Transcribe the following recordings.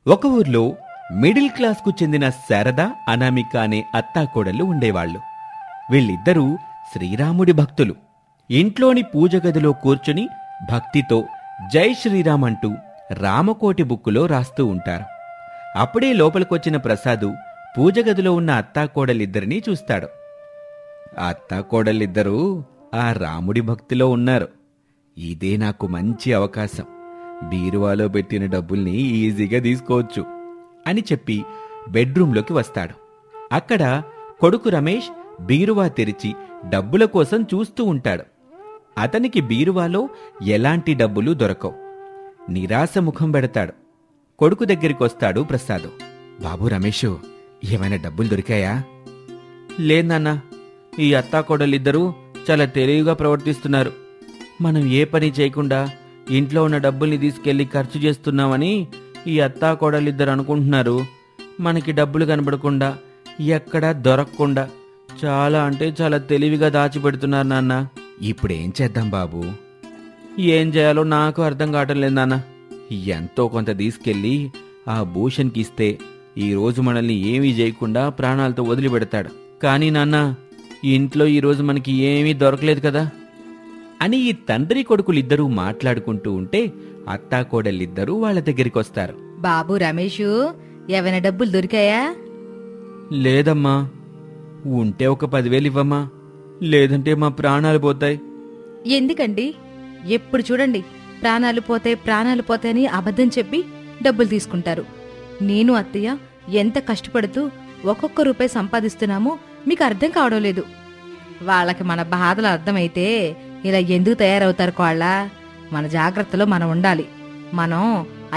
ఒక ఊర్లో మిడిల్ క్లాస్కు చెందిన శారద, అనామిక అనే అత్తాకోడళ్ళు ఉండేవాళ్లు. వీళ్ళిద్దరూ శ్రీరాముడి భక్తులు. ఇంట్లోని పూజ గదిలో కూర్చుని భక్తితో జై శ్రీరామ్ అంటూ రామకోటి బుక్కులో రాస్తూ ఉంటారు. అప్పుడే లోపలికొచ్చిన ప్రసాదు పూజగదిలో ఉన్న అత్తాకోడలిద్దరినీ చూస్తాడు. ఆ అత్తాకోడలిద్దరూ ఆ రాముడి భక్తిలో ఉన్నారు. ఇదే నాకు మంచి అవకాశం, బీరువాలో పెట్టిన డబ్బుల్ని ఈజీగా తీసుకోవచ్చు అని చెప్పి బెడ్రూంలోకి వస్తాడు. అక్కడ కొడుకు రమేష్ బీరువా తెరిచి డబ్బుల కోసం చూస్తూ ఉంటాడు. అతనికి బీరువాలో ఎలాంటి డబ్బులు దొరకవు. నిరాశ ముఖం పెడతాడు. కొడుకు దగ్గరికొస్తాడు ప్రసాదు. బాబు రమేషు, ఏమైనా డబ్బులు దొరికాయా? లేదన్నా, ఈ అత్తాకోడలిద్దరూ చాలా తెలివిగా ప్రవర్తిస్తున్నారు. మనం ఏ పని చేయకుండా ఇంట్లో ఉన్న డబ్బుల్ని తీసుకెళ్లి ఖర్చు చేస్తున్నామని ఈ అత్తాకోడలిద్దరు అనుకుంటున్నారు. మనకి డబ్బులు కనబడకుండా, ఎక్కడా దొరకకుండా చాలా అంటే చాలా తెలివిగా దాచిపెడుతున్నారు నాన్న. ఇప్పుడేం చేద్దాం బాబు? ఏం చేయాలో నాకు అర్థం కావటం లేదు నాన్న. ఎంతో కొంత తీసుకెళ్లి ఆ భూషణ్కి ఇస్తే ఈరోజు మనల్ని ఏమీ చేయకుండా ప్రాణాలతో వదిలిపెడతాడు. కానీ నాన్న, ఇంట్లో ఈరోజు మనకి ఏమీ దొరకలేదు కదా అని ఈ తండ్రి కొడుకులిద్దరూ మాట్లాడుకుంటూ ఉంటే అత్తాకోడలిద్దరూ వాళ్ళ దగ్గరికొస్తారు. బాబు రమేషు, ఏమైనా డబ్బులు దొరికాయా? లేదమ్మా. ఉంటే ఒక 10,000 ఇవ్వమ్మా, లేదంటే మా ప్రాణాలు పోతాయి. ఎందుకండి ఎప్పుడు చూడండి ప్రాణాలు పోతాయని అబద్ధం చెప్పి డబ్బులు తీసుకుంటారు? నేను అత్తయ్య ఎంత కష్టపడుతూ ఒక్కొక్క రూపాయి సంపాదిస్తున్నామో మీకు అర్థం కావడం లేదు. వాళ్ళకి మన బాధలు అర్థమైతే ఇలా ఎందుకు తయారవుతారు కోళ్ళ? మన జాగ్రత్తలో మనం ఉండాలి. మనం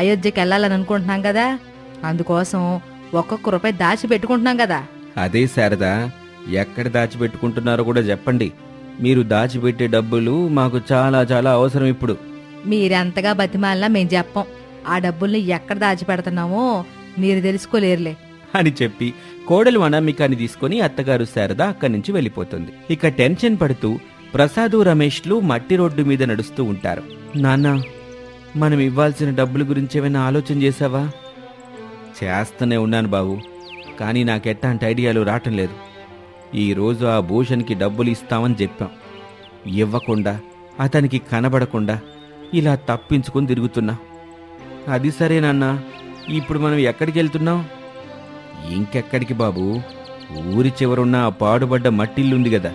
అయోధ్యకి వెళ్ళాలని అనుకుంటున్నాం కదా, అందుకోసం ఒక్కొక్క రూపాయి దాచిపెట్టుకుంటున్నాం కదా. అదే శారదా, ఎక్కడ దాచిపెట్టుకుంటున్నారో కూడా చెప్పండి. మీరు దాచిపెట్టే డబ్బులు మాకు చాలా చాలా అవసరం ఇప్పుడు. మీరెంతగా బతిమాలినా మేం చెప్పం. ఆ డబ్బుల్ని ఎక్కడ దాచిపెడుతున్నామో మీరు తెలుసుకోలేరులే అని చెప్పి కోడలు అనామికాని తీసుకుని అత్తగారు శారద అక్కడి నుంచి వెళ్ళిపోతుంది. ఇక టెన్షన్ పడుతూ ప్రసాదు, రమేష్లు మట్టి రోడ్డు మీద నడుస్తూ ఉంటారు. నాన్నా, మనం ఇవ్వాల్సిన డబ్బుల గురించి ఏమైనా ఆలోచన చేశావా? చేస్తూనే ఉన్నాను బాబు, కానీ నాకెట్టాంటి ఐడియాలు రావటం లేదు. ఈరోజు ఆ భూషణ్కి డబ్బులు ఇస్తామని చెప్పాం. ఇవ్వకుండా, అతనికి కనబడకుండా ఇలా తప్పించుకుని తిరుగుతున్నా. అది సరేనన్నా, ఇప్పుడు మనం ఎక్కడికి వెళ్తున్నాం? ఇంకెక్కడికి బాబు, ఊరి చివరున్న ఆ పాడుబడ్డ మట్టిల్లుంది కదా,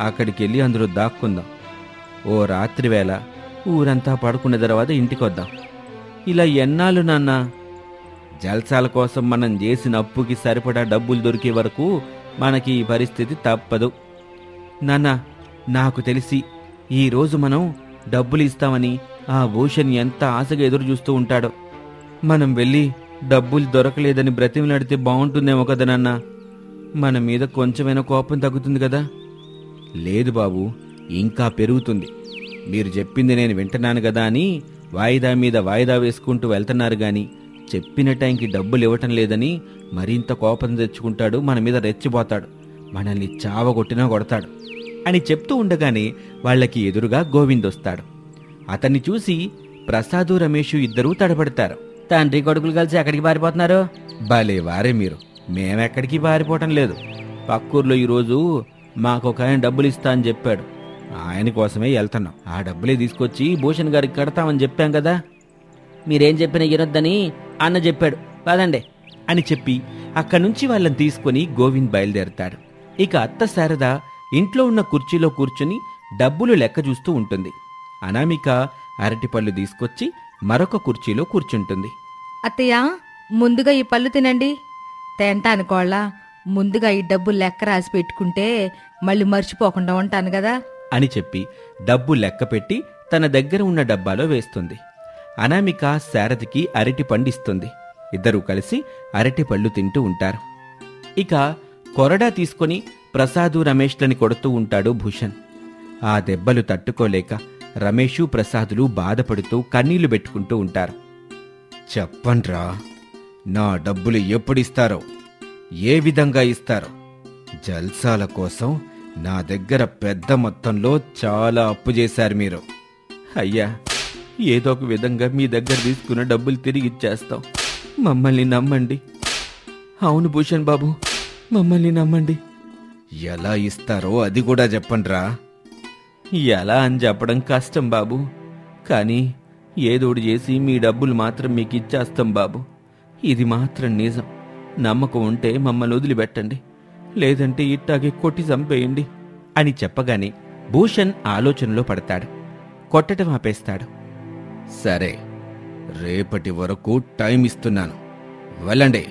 అక్కడికెళ్ళి అందులో దాక్కుందాం. ఓ రాత్రి వేళ ఊరంతా పడుకున్న తర్వాత ఇంటికొద్దాం. ఇలా ఎన్నాళ్ళు నాన్నా? జల్సాల కోసం మనం చేసిన అప్పుకి సరిపడా డబ్బులు దొరికే వరకు మనకి ఈ పరిస్థితి తప్పదు. నాన్నా, నాకు తెలిసి ఈరోజు మనం డబ్బులు ఇస్తామని ఆ భూషణ్ ఎంత ఆశగా ఎదురు చూస్తూ ఉంటాడో. మనం వెళ్ళి డబ్బులు దొరకలేదని బ్రతిమలాడితే బాగుంటుందేమో కదా నాన్న. మన మీద కొంచెమైనా కోపం తగ్గుతుంది కదా. లేదు బాబు, ఇంకా పెరుగుతుంది. మీరు చెప్పింది నేను వింటున్నాను కదా అని వాయిదా మీద వాయిదా వేసుకుంటూ వెళ్తున్నారు గాని చెప్పిన టైంకి డబ్బులు ఇవ్వటం లేదని మరింత కోపం తెచ్చుకుంటాడు, మన మీద రెచ్చిపోతాడు, మనల్ని చావగొట్టినా కొడతాడు అని చెప్తూ ఉండగానే వాళ్లకి ఎదురుగా గోవింద్ వస్తాడు. అతన్ని చూసి ప్రసాదు, రమేషు ఇద్దరూ తడబడతారు. తండ్రి కొడుకులు కలిసి ఎక్కడికి పారిపోతున్నారు? భలే వారే మీరు, మేమెక్కడికి పారిపోవటం లేదు. పక్కూర్లో ఈరోజు మాకొక ఆయన డబ్బులు ఇస్తా అని చెప్పాడు, ఆయన కోసమే వెళ్తున్నాం. ఆ డబ్బులే తీసుకొచ్చి భూషణ్ గారికి కడతామని చెప్పాం కదా. మీరేం చెప్పినా వినొద్దని అన్న చెప్పాడు, పదండి అని చెప్పి అక్కడి నుంచి వాళ్ళని తీసుకుని గోవింద్ బయలుదేరతాడు. ఇక అత్త శారద ఇంట్లో ఉన్న కుర్చీలో కూర్చుని డబ్బులు లెక్క చూస్తూ ఉంటుంది. అనామిక అరటిపళ్ళు తీసుకొచ్చి మరొక కుర్చీలో కూర్చుంటుంది. అత్తయ్య, ముందుగా ఈ పళ్ళు తినండి. తింటానుకోళ్ళ, ముందుగా ఈ డబ్బులు లెక్క రాసి పెట్టుకుంటే మళ్ళీ మర్చిపోకుండా ఉంటాను కదా అని చెప్పి డబ్బు లెక్క పెట్టి తన దగ్గర ఉన్న డబ్బాలో వేస్తుంది. అనామిక శారదకి అరటి పండిస్తుంది. ఇద్దరూ కలిసి అరటి పళ్ళు తింటూ ఉంటారు. ఇక కొరడా తీసుకుని ప్రసాదు, రమేష్లని కొడుతూ ఉంటాడు భూషణ్. ఆ దెబ్బలు తట్టుకోలేక రమేషు, ప్రసాదులు బాధపడుతూ కన్నీళ్లు పెట్టుకుంటూ ఉంటారు. చెప్పండ్రా, నా డబ్బులు ఎప్పుడిస్తారో, ఏ విధంగా ఇస్తారో? జల్సాల కోసం నా దగ్గర పెద్ద మొత్తంలో చాలా అప్పు చేశారు మీరు. అయ్యా, ఏదో ఒక విధంగా మీ దగ్గర తీసుకున్న డబ్బులు తిరిగి ఇచ్చేస్తాం. మమ్మల్ని నమ్మండి. అవును భూషణ్ బాబు, మమ్మల్ని నమ్మండి. ఎలా ఇస్తారో అది కూడా చెప్పండ్రా. ఎలా అని చెప్పడం కష్టం బాబు, కానీ ఏదోడు చేసి మీ డబ్బులు మాత్రం మీకు ఇచ్చేస్తాం బాబు. ఇది మాత్రం నిజం. నమ్మకం ఉంటే మమ్మల్ని వదిలిపెట్టండి, లేదంటే ఇట్టాగే కొట్టి చంపేయండి అని చెప్పగానే భూషణ్ ఆలోచనలో పడతాడు. కొట్టడం ఆపేస్తాడు. సరే, రేపటి వరకు టైం ఇస్తున్నాను, వెళ్ళండి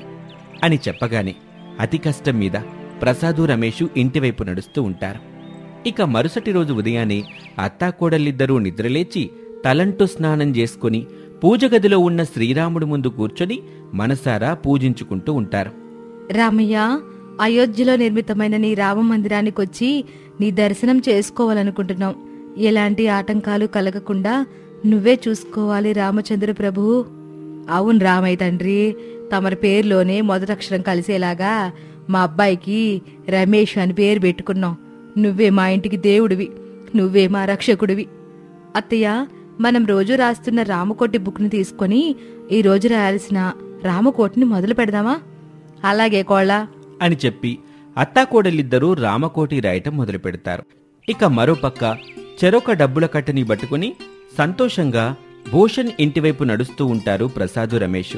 అని చెప్పగానే అతి కష్టం మీద ప్రసాదు రమేషు ఇంటివైపు నడుస్తూ ఉంటారు. ఇక మరుసటి రోజు ఉదయాన్నే అత్తాకోడలిద్దరూ నిద్రలేచి తలంటు స్నానం చేసుకుని పూజగదిలో ఉన్న శ్రీరాముడి ముందు కూర్చొని మనసారా పూజించుకుంటూ ఉంటారు. రామయ్య, అయోధ్యలో నిర్మితమైన నీ రామ మందిరానికొచ్చి నీ దర్శనం చేసుకోవాలనుకుంటున్నాం. ఎలాంటి ఆటంకాలు కలగకుండా నువ్వే చూసుకోవాలి రామచంద్ర ప్రభు. అవును రామయ్య తండ్రి, తమరి పేరులోనే మొదటక్షరం కలిసేలాగా మా అబ్బాయికి రమేష్ అని పేరు పెట్టుకున్నాం. నువ్వే మా ఇంటికి దేవుడివి, నువ్వే మా రక్షకుడివి. అత్తయ్య, మనం రోజు రాస్తున్న రామకోటి బుక్ని తీసుకొని ఈ రోజు రాయాల్సిన రామకోటిని మొదలు పెడదామా? అలాగే కోళ్ళ అని చెప్పి అత్తాకోడలిద్దరూ రామకోటి రాయటం మొదలు పెడతారు. ఇక మరోపక్క చెరొక డబ్బుల కట్టని పట్టుకుని సంతోషంగా భూషణ్ ఇంటివైపు నడుస్తూ ఉంటారు ప్రసాదు రమేష్.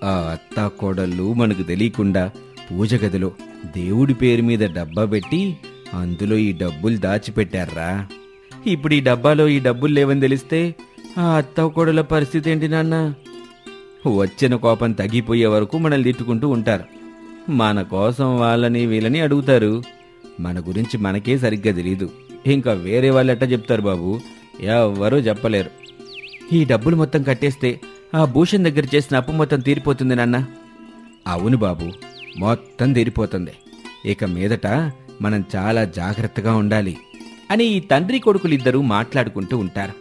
ఆ అత్తా కోడళ్ళు మనకు తెలియకుండా పూజగదిలో దేవుడి పేరు మీద డబ్బా పెట్టి అందులో ఈ డబ్బులు దాచిపెట్టారా. ఇప్పుడు ఈ డబ్బాలో ఈ డబ్బులు లేవని తెలిస్తే ఆ అత్తాకోడల పరిస్థితి ఏంటి నాన్న? వచ్చిన కోపం తగ్గిపోయే వరకు మనల్ని తిట్టుకుంటూ ఉంటారు. మన కోసం వాళ్ళని వీళ్ళని అడుగుతారు. మన గురించి మనకే సరిగ్గా తెలీదు, ఇంకా వేరే వాళ్ళు ఎట్టా చెప్తారు బాబు? ఎవ్వరూ చెప్పలేరు. ఈ డబ్బులు మొత్తం కట్టేస్తే ఆ భూషణ్ దగ్గర చేసిన అప్పు మొత్తం తీరిపోతుంది నాన్న. అవును బాబు, మొత్తం తీరిపోతుంది. ఇక మీదట మనం చాలా జాగ్రత్తగా ఉండాలి అని ఈ తండ్రి కొడుకులిద్దరూ మాట్లాడుకుంటూ ఉంటారు.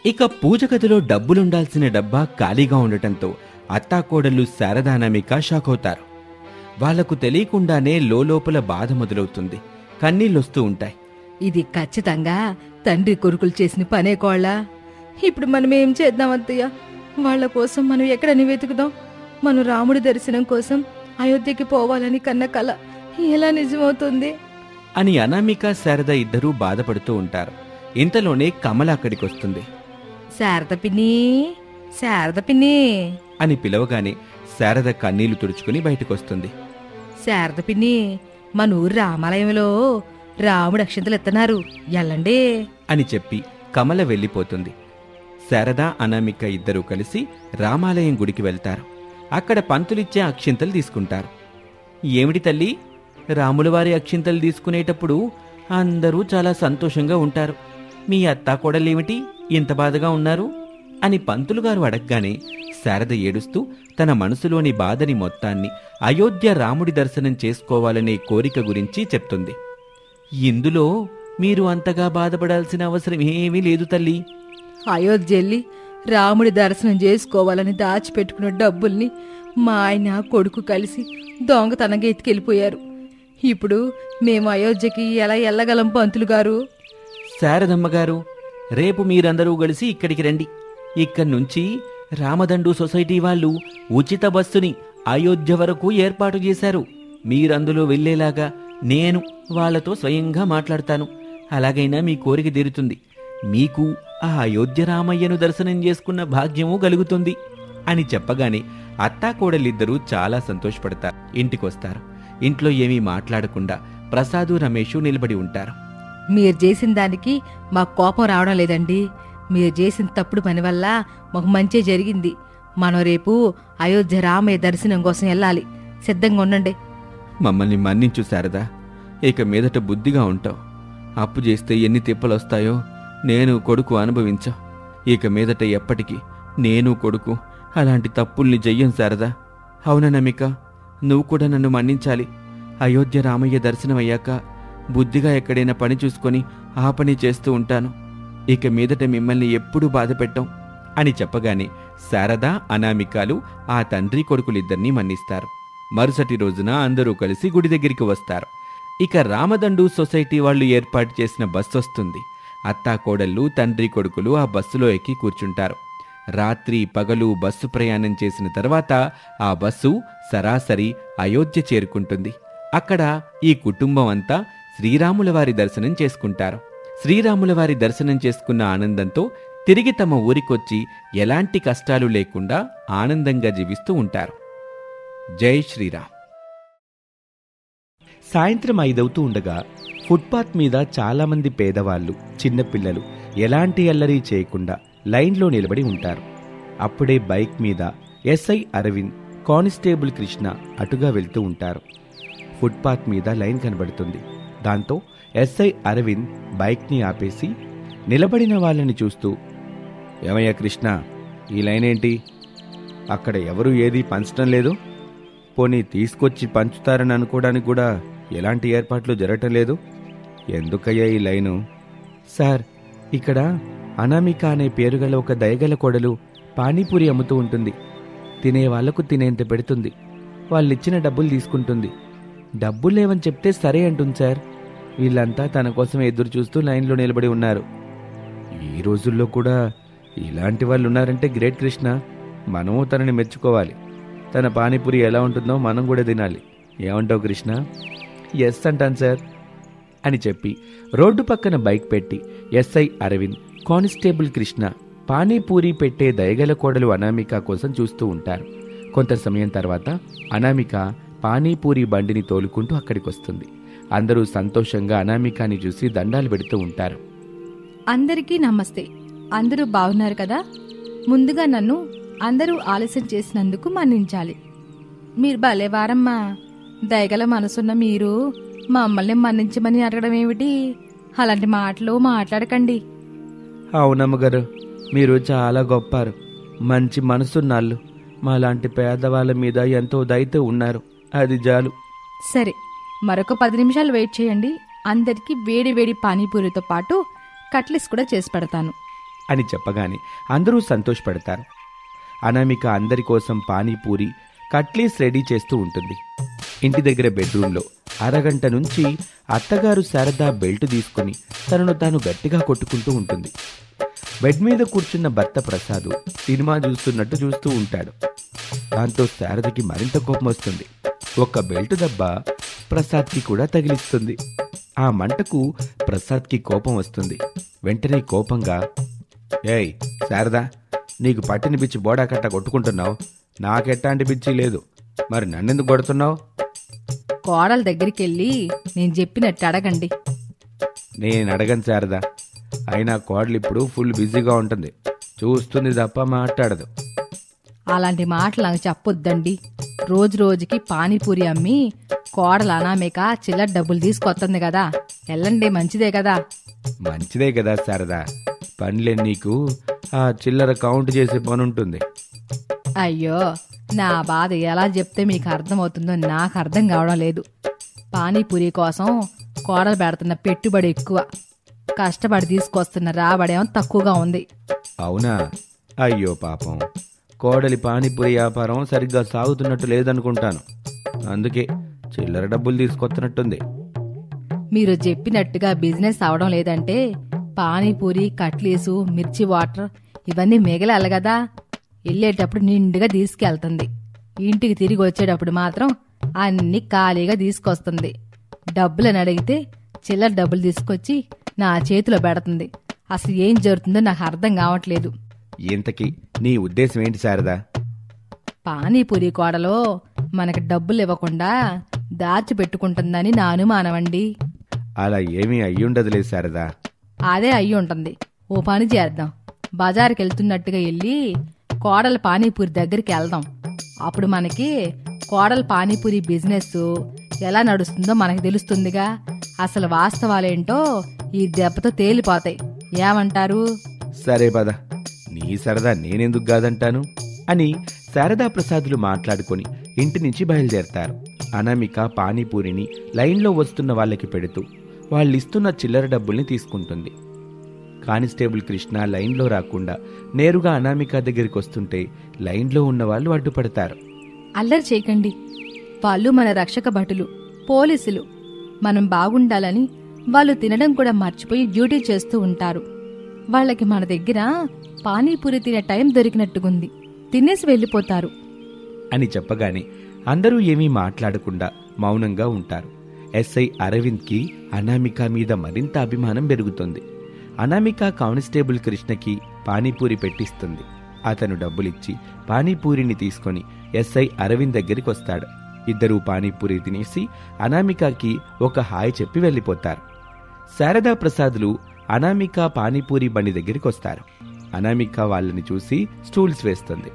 ఇక పూజగదిలో డబ్బులుండాల్సిన డబ్బా ఖాళీగా ఉండటంతో అత్తాకోడళ్ళు శారదానామిక షాక్ అవుతారు. వాళ్లకు తెలియకుండానే లోపల బాధ మొదలవుతుంది. కన్నీళ్ళొస్తూ ఉంటాయి. ఇది ఖచ్చితంగా తండ్రి కొడుకులు చేసిన పనే కోళ్ళ. ఇప్పుడు మనం ఏం చేద్దాం అత్తయ్య? వాళ్ల కోసం మనం ఎక్కడని వెతుకుదాం? మనం రాముడి దర్శనం కోసం అయోధ్యకి పోవాలని కన్న కల ఎలా నిజమవుతుంది? అని అనామిక శారద ఇద్దరూ బాధపడుతూ ఉంటారు. ఇంతలోనే కమల అక్కడికొస్తుంది. శారద పిన్ని, శారద పిన్ని అని పిలవగానే శారద కన్నీళ్లు తుడుచుకుని బయటకొస్తుంది. శారద పిన్ని, మన ఊరు రామాలయంలో రాముడు అక్షంతలు ఎత్తన్నారు, ఎల్లండి అని చెప్పి కమల వెళ్ళిపోతుంది. శారద అనామిక ఇద్దరూ కలిసి రామాలయం గుడికి వెళ్తారు. అక్కడ పంతులిచ్చే అక్షింతలు తీసుకుంటారు. ఏమిటి తల్లి, రాములవారి అక్షింతలు తీసుకునేటప్పుడు అందరూ చాలా సంతోషంగా ఉంటారు. మీ అత్తాకోడలేమిటి ఇంత బాధగా ఉన్నారు అని పంతులుగారు అడగగానే శారద ఏడుస్తూ తన మనసులోని బాధని మొత్తాన్ని అయోధ్య రాముడి దర్శనం చేసుకోవాలనే కోరిక గురించి చెప్తుంది. ఇందులో మీరు అంతగా బాధపడాల్సిన అవసరం ఏమీ లేదు తల్లి. అయోధ్య వెళ్ళి రాముడి దర్శనం చేసుకోవాలని దాచిపెట్టుకున్న డబ్బుల్ని మా ఆయన కొడుకు కలిసి దొంగతనంగా ఎత్తుకెళ్ళిపోయారు. ఇప్పుడు మేము అయోధ్యకి ఎలా వెళ్ళగలం పంతులు గారు? శారదమ్మగారు, రేపు మీరందరూ కలిసి ఇక్కడికి రండి. ఇక్కడి నుంచి రామదండు సొసైటీ వాళ్ళు ఉచిత బస్సుని అయోధ్య వరకు ఏర్పాటు చేశారు. మీరందులో వెళ్లేలాగా నేను వాళ్లతో స్వయంగా మాట్లాడతాను. అలాగైనా మీ కోరిక తీరుతుంది. మీకు ఆ అయోధ్య రామయ్యను దర్శనం చేసుకున్న భాగ్యమూ కలుగుతుంది అని చెప్పగానే అత్తాకోడలిద్దరూ చాలా సంతోషపడతారు. ఇంటికొస్తారు. ఇంట్లో ఏమీ మాట్లాడకుండా ప్రసాదు రమేషు నిలబడి ఉంటారు. మీరు చేసిన దానికి మాకు కోపం రావడం లేదండి. మీరు చేసిన తప్పుడు పని వల్ల మాకు మంచి జరిగింది. మనం రేపు అయోధ్య రామయ్య దర్శనం కోసం వెళ్ళాలి. సిద్ధంగా ఉండండి. మమ్మల్ని మన్నించు శారదా. ఇక మీదట బుద్ధిగా ఉంటావు. అప్పు చేస్తే ఎన్ని తిప్పలొస్తాయో నేను కొడుకు అనుభవించావు. ఇక మీదట ఎప్పటికీ నేను కొడుకు అలాంటి తప్పుల్ని చెయ్యం శారదా. అవునా నమిక, నువ్వు కూడా నన్ను మన్నించాలి. అయోధ్య రామయ్య దర్శనమయ్యాక బుద్ధిగా ఎక్కడైనా పని చూసుకొని ఆ పని చేస్తూ ఉంటాను. ఇక మీదట మిమ్మల్ని ఎప్పుడూ బాధ పెట్టాం అని చెప్పగానే శారద అనామికాలు ఆ తండ్రి కొడుకులిద్దరినీ మన్నిస్తారు. మరుసటి రోజున అందరూ కలిసి గుడి దగ్గరికి వస్తారు. ఇక రామదండు సొసైటీ వాళ్ళు ఏర్పాటు చేసిన బస్సు వస్తుంది. అత్తాకోడళ్ళు తండ్రి కొడుకులు ఆ బస్సులో ఎక్కి కూర్చుంటారు. రాత్రి పగలు బస్సు ప్రయాణం చేసిన తర్వాత ఆ బస్సు సరాసరి అయోధ్య చేరుకుంటుంది. అక్కడ ఈ కుటుంబం అంతా శ్రీరాముల వారి దర్శనం చేసుకుంటారు. శ్రీరాముల వారి దర్శనం చేసుకున్న ఆనందంతో తిరిగి తమ ఊరికొచ్చి ఎలాంటి కష్టాలు లేకుండా ఆనందంగా జీవిస్తూ ఉంటారు. జై శ్రీరామ్. సాయంత్రం 5 అవుతూ ఉండగా ఫుట్పాత్ మీద చాలామంది పేదవాళ్ళు, చిన్నపిల్లలు ఎలాంటి అల్లరి చేయకుండా లైన్లో నిలబడి ఉంటారు. అప్పుడే బైక్ మీద ఎస్ఐ అరవింద్, కానిస్టేబుల్ కృష్ణ అటుగా వెళ్తూ ఉంటారు. ఫుట్పాత్ మీద లైన్ కనబడుతుంది. దాంతో ఎస్ఐ అరవింద్ బైక్ని ఆపేసి నిలబడిన వాళ్ళని చూస్తూ, ఏమయ్యా కృష్ణ, ఈ లైన్ ఏంటి? అక్కడ ఎవరు ఏదీ పంచడం లేదు. పోనీ తీసుకొచ్చి పంచుతారని అనుకోవడానికి కూడా ఎలాంటి ఏర్పాట్లు జరగటం లేదు. ఎందుకయ్యా ఈ లైను? సార్, ఇక్కడ అనామిక అనే పేరుగల ఒక దయగల కోడలు పానీపూరి అమ్ముతూ ఉంటుంది. తినే వాళ్లకు తినేంత పెడుతుంది. వాళ్ళిచ్చిన డబ్బులు తీసుకుంటుంది. డబ్బులు లేవని చెప్తే సరే అంటుంది సార్. వీళ్ళంతా తన కోసం ఎదురు చూస్తూ లైన్లో నిలబడి ఉన్నారు. ఈ రోజుల్లో కూడా ఇలాంటి వాళ్ళు ఉన్నారంటే గ్రేట్ కృష్ణ. మనము తనని మెచ్చుకోవాలి. తన పానీపూరి ఎలా ఉంటుందో మనం కూడా తినాలి. ఏమంటావు కృష్ణ? ఎస్ అంటాను సార్ అని చెప్పి రోడ్డు పక్కన బైక్ పెట్టి ఎస్ఐ అరవింద్, కానిస్టేబుల్ కృష్ణ పానీపూరి పెట్టే దయగల కోడలు అనామిక కోసం చూస్తూ ఉంటారు. కొంత సమయం తర్వాత అనామిక పానీపూరి బండిని తోలుకుంటూ అక్కడికి వస్తుంది. అందరూ సంతోషంగా అనామికాని చూసి దండాలు పెడుతూ ఉంటారు. అందరికీ నమస్తే. అందరూ బాగున్నారు కదా? ముందుగా నన్ను అందరూ ఆలస్యం చేసినందుకు మన్నించాలి. మీరు భలేవారమ్మా. దయగల మనసున్న మీరు మమ్మల్ని మన్నించమని అడగడం ఏమిటి? అలాంటి మాటలు మాట్లాడకండి. అవునమ్మగారు, మీరు చాలా గొప్పారు. మంచి మనసున్నాళ్ళు. మాలాంటి పేదవాళ్ళ మీద ఎంతో దయతో ఉన్నారు. అది చాలు. సరే, మరొక 10 నిమిషాలు వెయిట్ చేయండి. అందరికీ వేడి వేడి పానీపూరితో పాటు కట్లెస్ కూడా చేసి పెడతాను అని చెప్పగానే అందరూ సంతోషపడతారు. అనామిక అందరి కోసం పానీపూరి, కట్లెస్ రెడీ చేస్తూ ఉంటుంది. ఇంటి దగ్గర బెడ్రూమ్లో అరగంట నుంచి అత్తగారు శారద బెల్ట్ తీసుకుని తనను తాను గట్టిగా కొట్టుకుంటూ ఉంటుంది. బెడ్ మీద కూర్చున్న భర్త ప్రసాద్ సినిమా చూస్తున్నట్టు చూస్తూ ఉంటాడు. దాంతో శారదకి మరింత కోపం వస్తుంది. ఒక్క బెల్ట్ దెబ్బ ప్రసాద్కి కూడా తగిలిస్తుంది. ఆ మంటకు ప్రసాద్కి కోపం వస్తుంది. వెంటనే కోపంగా, ఏయ్ శారదా, నీకు పట్టిన పిచ్చి బోడా కట్ట కొట్టుకుంటున్నావు. నాకెట్టాంటి పిచ్చి లేదు. మరి నన్నెందుకు కొడుతున్నావు? కోడల దగ్గరికెళ్ళి నేను చెప్పినట్టు అడగండి. నేను అడగను శారదా. అయినా కోడలు ఇప్పుడు ఫుల్ బిజీగా ఉంటుంది. చూస్తుంది తప్ప మాట్లాడదు. అలాంటి మాటలు నాకు చెప్పొద్దండి. రోజు రోజుకి పానీపూరి అమ్మి కోడలు అనామిక చిల్లర డబ్బులు తీసుకొస్తుంది కదా. వెళ్ళండి, మంచిదే కదా. మంచిదే కదా శారదా. పనిలే, నీకు ఆ చిల్లర కౌంట్ చేసే పని ఉంటుంది. అయ్యో, నా బాధ ఎలా చెప్తే మీకు అర్థమవుతుందో నాకు అర్థం కావడం లేదు. పానీపూరి కోసం కోడలు పెడుతున్న పెట్టుబడి ఎక్కువ, కష్టపడి తీసుకొస్తున్న రాబడేమో తక్కువగా ఉంది. అవునా? అయ్యో పాపం. కోడలి పానీపూరి వ్యాపారం సరిగ్గా సాగుతున్నట్టు లేదనుకుంటాను. అందుకే చిల్లర డబ్బులు తీసుకొస్తున్నట్టుంది. మీరు చెప్పినట్టుగా బిజినెస్ అవడం లేదంటే పానీపూరి, కట్లీసు, మిర్చి వాటర్ ఇవన్నీ మిగలాలి కదా. వెళ్ళేటప్పుడు నిండుగా తీసుకెళ్తుంది. ఇంటికి తిరిగి వచ్చేటప్పుడు మాత్రం అన్ని ఖాళీగా తీసుకొస్తుంది. డబ్బులని అడిగితే చిల్లర డబ్బులు తీసుకొచ్చి నా చేతిలో పెడుతుంది. అసలు ఏం జరుగుతుందో నాకు అర్థం కావట్లేదు. ఇంతకీ నీ ఉద్దేశం ఏంటి శారదా? పానీపూరి కోడలో మనకి డబ్బులు ఇవ్వకుండా దాచిపెట్టుకుంటుందని నా అనుమానమండి. అలా ఏమీ అయ్యుండదులే శారదా. అదే అయ్యి ఉంటుంది. ఓ పని చేద్దాం. బజారుకి వెళ్తున్నట్టుగా వెళ్ళి కోడల పానీపూరి దగ్గరికి వెళ్దాం. అప్పుడు మనకి కోడల పానీపూరి బిజినెస్ ఎలా నడుస్తుందో మనకు తెలుస్తుందిగా. అసలు వాస్తవాలేంటో ఈ దెబ్బతో తేలిపోతాయి. ఏమంటారు? సరే పద. నీ సరదా నేనెందుకు కాదంటాను అని శారదా ప్రసాదులు మాట్లాడుకొని ఇంటి నుంచి బయలుదేరతారు. అనామిక పానీపూరిని లైన్లో వస్తున్న వాళ్ళకి పెడుతూ వాళ్ళిస్తున్న చిల్లర డబ్బుల్ని తీసుకుంటుంది. కానిస్టేబుల్ కృష్ణ లైన్లో రాకుండా నేరుగా అనామిక దగ్గరికి వస్తుంటే లైన్లో ఉన్న వాళ్ళు అడ్డుపడతారు. అల్లరి చేయకండి. వాళ్ళు మన రక్షక భటులు, పోలీసులు. మనం బాగుండాలని వాళ్ళు తినడం కూడా మర్చిపోయి డ్యూటీ చేస్తూ ఉంటారు. వాళ్ళకి మన దగ్గర పానీపూరి తినే టైం దొరికినట్టుగుంది, తినేసి వెళ్ళిపోతారు అని చెప్పగానే అందరూ ఏమీ మాట్లాడకుండా మౌనంగా ఉంటారు. ఎస్ఐ అరవింద్కి అనామిక మీద మరింత అభిమానం పెరుగుతుంది. అనామిక కానిస్టేబుల్ కృష్ణకి పానీపూరి పెట్టిస్తుంది. అతను డబ్బులిచ్చి పానీపూరిని తీసుకొని ఎస్ఐ అరవింద్ దగ్గరికి వస్తాడు. ఇద్దరూ పానీపూరి తినేసి అనామికకి ఒక హాయ్ చెప్పి వెళ్ళిపోతారు. శారదా ప్రసాదులు అనామిక పానీపూరి బండి దగ్గరికి వస్తారు. అనామిక వాళ్ళని చూసి స్టూల్స్ వేస్తుంది.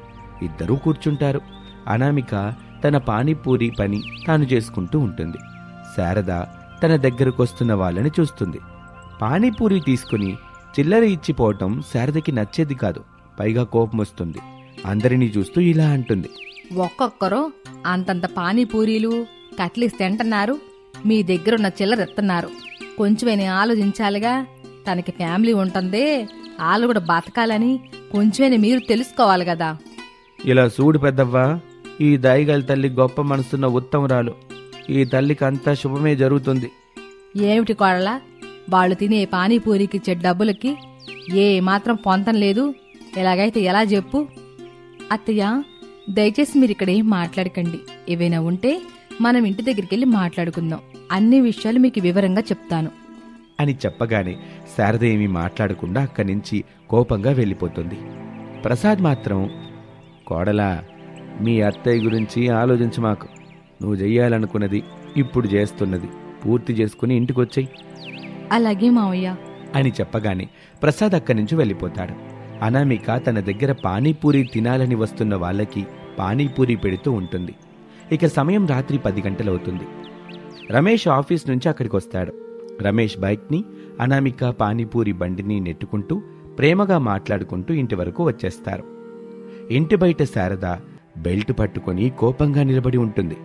ఇద్దరూ కూర్చుంటారు. అనామిక తన పానీపూరి పని తాను చేసుకుంటూ ఉంటుంది. శారద తన దగ్గరకొస్తున్న వాళ్ళని చూస్తుంది. పానీపూరి తీసుకుని చిల్లర ఇచ్చిపోవటం శారదకి నచ్చేది కాదు. పైగా కోపం వస్తుంది. అందరినీ చూస్తూ ఇలా అంటుంది, ఒక్కొక్కరు అంతంత పానీపూరీలు కట్లీస్ తింటున్నారు, మీ దగ్గరున్న చిల్లరెత్తున్నారు. కొంచెమైనా ఆలోచించాలిగా, తనకి ఫ్యామిలీ ఉంటుంది, వాళ్ళు కూడా బతకాలని కొంచెమైనా మీరు తెలుసుకోవాలి కదా. ఇలా చూడు పెద్దవ్వా, ఈ దయగల తల్లి గొప్ప మనసున్న ఉత్తమరాలు. ఈ తల్లికి అంతా శుభమే జరుగుతుంది. ఏమిటి కోడలా, వాళ్ళు తినే పానీపూరికిచ్చే డబ్బులకి ఏ మాత్రం పొంతం లేదు. ఎలాగైతే ఎలా చెప్పు. అత్తయ్య, దయచేసి మీరు ఇక్కడ ఏం మాట్లాడకండి. ఏవైనా ఉంటే మనం ఇంటి దగ్గరికి వెళ్ళి మాట్లాడుకుందాం. అన్ని విషయాలు మీకు వివరంగా చెప్తాను అని చెప్పగానే శారద ఏమీ మాట్లాడకుండా అక్కడి నుంచి కోపంగా వెళ్ళిపోతుంది. ప్రసాద్ మాత్రం, కోడలా, మీ అత్తయ్య గురించి ఆలోచించు. మాకు నువ్వు చెయ్యాలనుకున్నది ఇప్పుడు చేస్తున్నది పూర్తి చేసుకుని ఇంటికొచ్చేయి అలాగే మావయ్య అని చెప్పగానే ప్రసాద్ అక్కడి నుంచి వెళ్ళిపోతాడు. అనామిక తన దగ్గర పానీపూరి తినాలని వస్తున్న వాళ్ళకి పానీపూరి పెడుతూ ఉంటుంది. ఇక సమయం రాత్రి 10 గంటలవుతుంది. రమేష్ ఆఫీస్ నుంచి అక్కడికి వస్తాడు. రమేష్ బైక్ని, అనామిక పానీపూరి బండిని నెట్టుకుంటూ ప్రేమగా మాట్లాడుకుంటూ ఇంటి వరకు వచ్చేస్తారు. ఇంటి బయట శారద బెల్ట్ పట్టుకుని కోపంగా నిలబడి ఉంటుంది.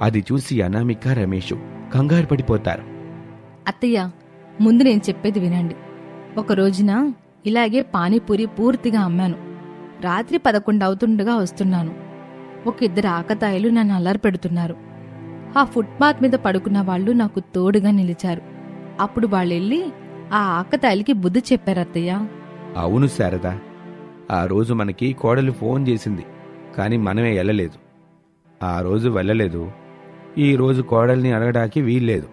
అది చూసి అనామిక, రమేష్ కంగారు పడిపోతారు. అత్తయ్య, ముందు నేను చెప్పేది వినండి. ఒక రోజున ఇలాగే పానీపూరి పూర్తిగా అమ్మాను. రాత్రి 11 అవుతుండగా వస్తున్నాను. ఒక ఇద్దరు ఆకతాయిలు నన్ను అల్లరి పెడుతున్నారు. ఆ ఫుట్పాత్ మీద పడుకున్న వాళ్ళు నాకు తోడుగా నిలిచారు. అప్పుడు వాళ్ళెళ్ళి ఆ ఆకతాయిలకి బుద్ధి చెప్పారు అత్తయ్య. అవును శారద, ఆ రోజు మనకి కోడలు ఫోన్ చేసింది, కానీ మనమే వెళ్ళలేదు. ఆ రోజు వెళ్ళలేదు, ఈ రోజు కోడల్ని అడగడానికి వీల్లేదు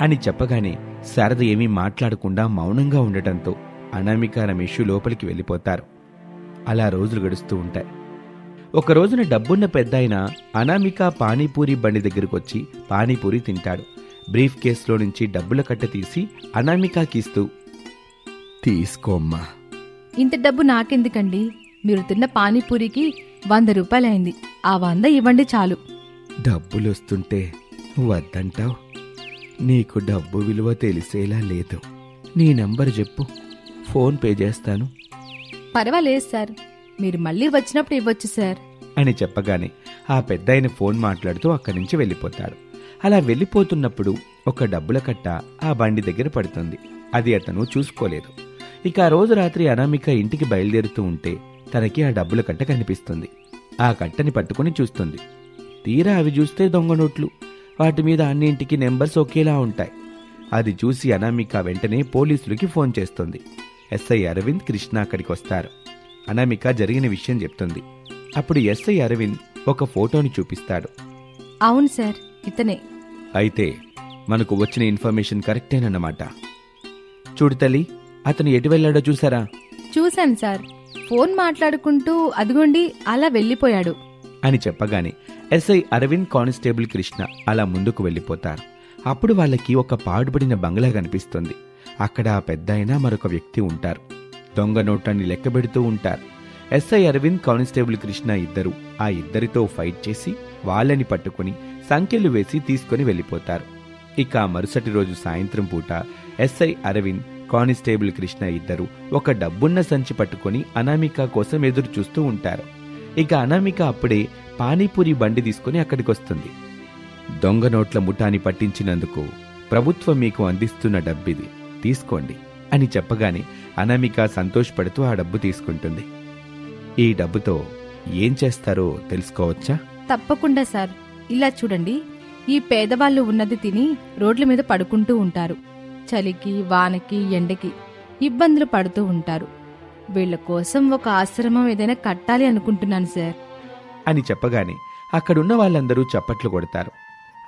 అని చెప్పగానే శారద ఏమీ మాట్లాడకుండా మౌనంగా ఉండటంతో అనామిక, రమేష్ లోపలికి వెళ్ళిపోతారు. అలా రోజులు గడుస్తూ ఉంటాయి. ఒక రోజున డబ్బున్న పెద్దాయన అనామిక పానీపూరి బండి దగ్గరకొచ్చి పానీపూరి తింటాడు. బ్రీఫ్ కేసులో నుంచి డబ్బుల కట్ట తీసి అనామికకిస్తూ, తీసుకోమ్మా. ఇంత డబ్బు నాకెందుకండి? మీరు తిన్న పానీపూరికి 100 రూపాయలైంది. ఆ 100 ఇవ్వండి చాలు. డబ్బులొస్తుంటే వద్దంటావు? నీకు డబ్బు విలువ తెలిసేలా లేదు. నీ నంబర్ చెప్పు, ఫోన్ పే చేస్తాను. పర్వాలేదు సార్, మీరు మళ్ళీ వచ్చినప్పుడు ఇవ్వచ్చు సార్ అని చెప్పగానే ఆ పెద్దాయన ఫోన్ మాట్లాడుతూ అక్కడి నుంచి వెళ్ళిపోతాడు. అలా వెళ్ళిపోతున్నప్పుడు ఒక డబ్బుల కట్ట ఆ బండి దగ్గర పడుతుంది. అది అతను చూసుకోలేదు. ఇక ఆ రోజు రాత్రి అనామిక ఇంటికి బయలుదేరుతూ ఉంటే తనకి ఆ డబ్బుల కట్ట కనిపిస్తుంది. ఆ కట్టని పట్టుకుని చూస్తుంది. తీరా అవి చూస్తే దొంగ నోట్లు. వాటి మీద అన్నింటికి నెంబర్స్ ఒకేలా ఉంటాయి. అది చూసి అనామిక వెంటనే పోలీసులకి ఫోన్ చేస్తుంది. ఎస్ఐ అరవింద్, కృష్ణ అక్కడికి వస్తారు. అనామిక జరిగిన విషయం చెప్తుంది. అప్పుడు ఎస్ఐ అరవింద్ ఒక ఫోటోని చూపిస్తాడు. అవును సార్, ఇతనే. అయితే మనకు వచ్చిన ఇన్ఫర్మేషన్ కరెక్టేనన్నమాట. చూడు తల్లి, అతను ఎటు వెళ్ళాడో చూసారా? చూశాను సార్, ఫోన్ మాట్లాడుకుంటూ అదిగోండి అలా వెళ్ళిపోయాడు అని చెప్పగానే ఎస్ఐ అరవింద్, కానిస్టేబుల్ కృష్ణ అలా ముందుకు వెళ్ళిపోతారు. అప్పుడు వాళ్ళకి ఒక పాడుబడిన బంగ్లా కనిపిస్తుంది. అక్కడ ఆ పెద్దాయన, మరొక వ్యక్తి ఉంటారు. దొంగ నోట్లని లెక్కబెడుతూ ఉంటారు. ఎస్ఐ అరవింద్, కానిస్టేబుల్ కృష్ణ ఇద్దరు ఆ ఇద్దరితో ఫైట్ చేసి వాళ్ళని పట్టుకుని సంఖ్యలు వేసి తీసుకుని వెళ్ళిపోతారు. ఇక మరుసటి రోజు సాయంత్రం పూట ఎస్ఐ అరవింద్, కానిస్టేబుల్ కృష్ణ ఇద్దరు ఒక డబ్బున్న సంచి పట్టుకుని అనామిక కోసం ఎదురు చూస్తూ ఉంటారు. ఇక అనామిక అప్పుడే పానీపూరి బండి తీసుకుని అక్కడికొస్తుంది. దొంగ నోట్ల ముఠాని పట్టించినందుకు ప్రభుత్వం మీకు అందిస్తున్న డబ్బిది, తీసుకోండి అని చెప్పగానే అనామిక సంతోషపడుతూ ఆ డబ్బు తీసుకుంటుంది. ఈ డబ్బుతో ఏం చేస్తారో తెలుసుకోవచ్చా? తప్పకుండా సార్. ఇలా చూడండి, ఈ పేదవాళ్ళు ఉన్నది తిని రోడ్ల మీద పడుకుంటూ ఉంటారు. చలికి, వానకి, ఎండకి. ఇబ్బందులు పడుతూ ఉంటారు. వీళ్ళ కోసం ఒక ఆశ్రమం ఏదైనా కట్టాలి అనుకుంటున్నాను సార్. అని చెప్పగానే అక్కడున్న వాళ్ళందరూ చప్పట్లు కొడతారు.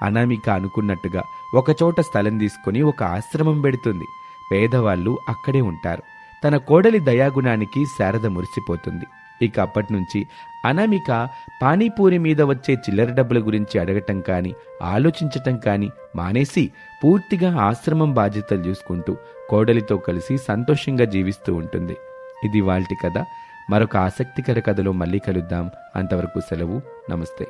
అనామిక అనుకున్నట్టుగా ఒకచోట స్థలం తీసుకుని ఒక ఆశ్రమం పెడుతుంది. పేదవాళ్ళు అక్కడే ఉంటారు. తన కోడలి దయాగుణానికి శారద మురిసిపోతుంది. ఇక అప్పటినుంచి అనామిక పానీపూరి మీద వచ్చే చిల్లర డబ్బుల గురించి అడగటం కానీ ఆలోచించటం కానీ మానేసి పూర్తిగా ఆశ్రమం బాధ్యతలు చూసుకుంటూ కోడలితో కలిసి సంతోషంగా జీవిస్తూ ఉంటుంది. ఇది వాల్టి కథ. మరొక ఆసక్తికర కథలో మళ్ళీ కలుద్దాం. అంతవరకు సెలవు. నమస్తే.